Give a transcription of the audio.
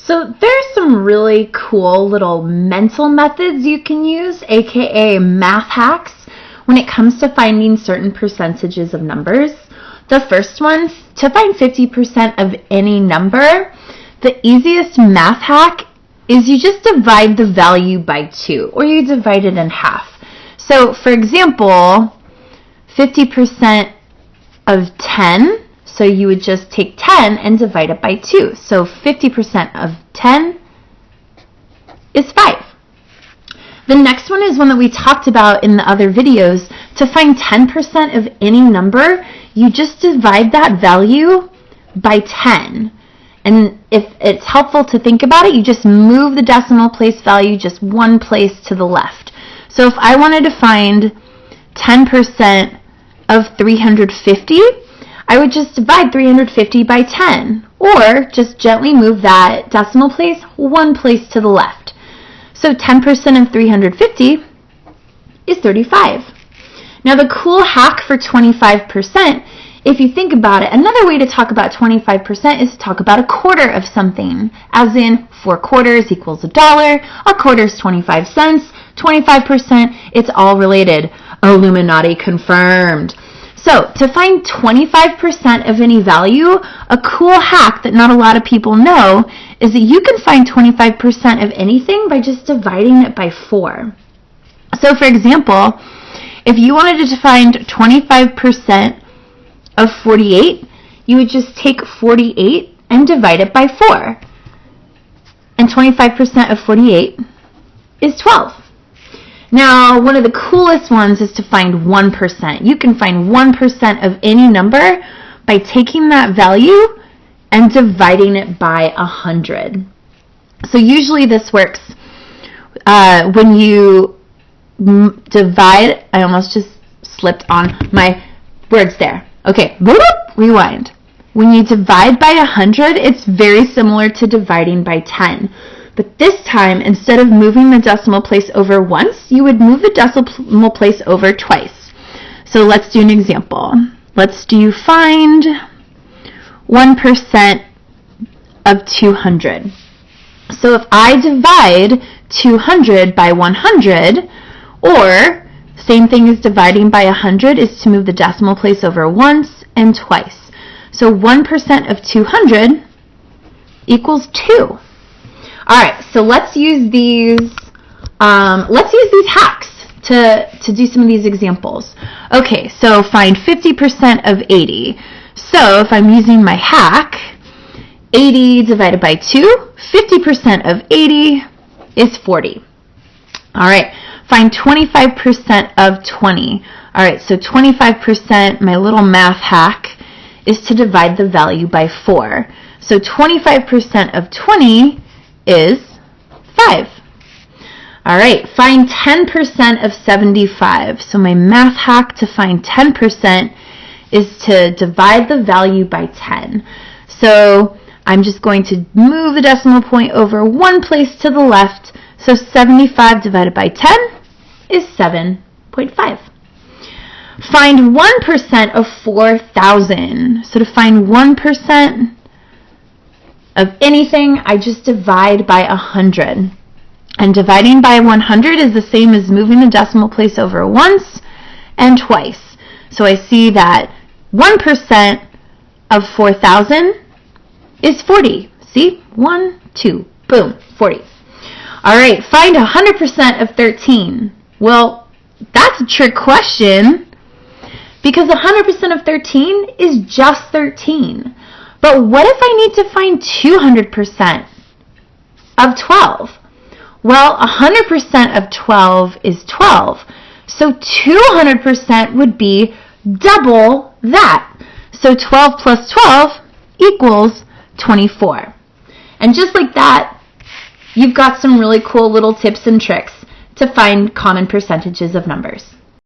So there's some really cool little mental methods you can use, aka math hacks, when it comes to finding certain percentages of numbers. The first one, to find 50% of any number, the easiest math hack is you just divide the value by 2, or you divide it in half. So for example, 50% of 10, so you would just take 10 and divide it by 2. So 50% of 10 is 5. The next one is one that we talked about in the other videos. To find 10% of any number, you just divide that value by 10. And if it's helpful to think about it, you just move the decimal place value just one place to the left. So if I wanted to find 10% of 350, I would just divide 350 by 10, or just gently move that decimal place one place to the left. So 10% of 350 is 35. Now the cool hack for 25%, if you think about it, another way to talk about 25% is to talk about a quarter of something, as in 4 quarters equals $1, a quarter is 25 cents, 25%, it's all related. Illuminati confirmed. So to find 25% of any value, a cool hack that not a lot of people know is that you can find 25% of anything by just dividing it by 4. So for example, if you wanted to find 25% of 48, you would just take 48 and divide it by 4. And 25% of 48 is 12. Now, one of the coolest ones is to find 1%. You can find 1% of any number by taking that value and dividing it by 100. So usually this works when you divide. I almost just slipped on my words there. Okay, rewind. When you divide by 100, it's very similar to dividing by 10. But this time, instead of moving the decimal place over once, you would move the decimal place over twice. So let's do an example. Let's do find 1% of 200. So if I divide 200 by 100, or same thing as dividing by 100 is to move the decimal place over once and twice. So 1% of 200 equals 2. All right, so let's use these hacks to do some of these examples. Okay, so find 50% of 80. So if I'm using my hack, 80 divided by 2, 50% of 80 is 40. All right, find 25% of 20. All right, so 25%, my little math hack, is to divide the value by 4. So 25% of 20 is 5. All right, find 10% of 75. So my math hack to find 10% is to divide the value by 10. So I'm just going to move the decimal point over one place to the left. So 75 divided by 10 is 7.5. Find 1% of 4,000. So to find 1% of anything, I just divide by 100. And dividing by 100 is the same as moving the decimal place over once and twice. So I see that 1% of 4,000 is 40. See? 1, 2, boom, 40. All right, find 100% of 13. Well, that's a trick question because 100% of 13 is just 13. But what if I need to find 200% of 12? Well, 100% of 12 is 12. So 200% would be double that. So 12 plus 12 equals 24. And just like that, you've got some really cool little tips and tricks to find common percentages of numbers.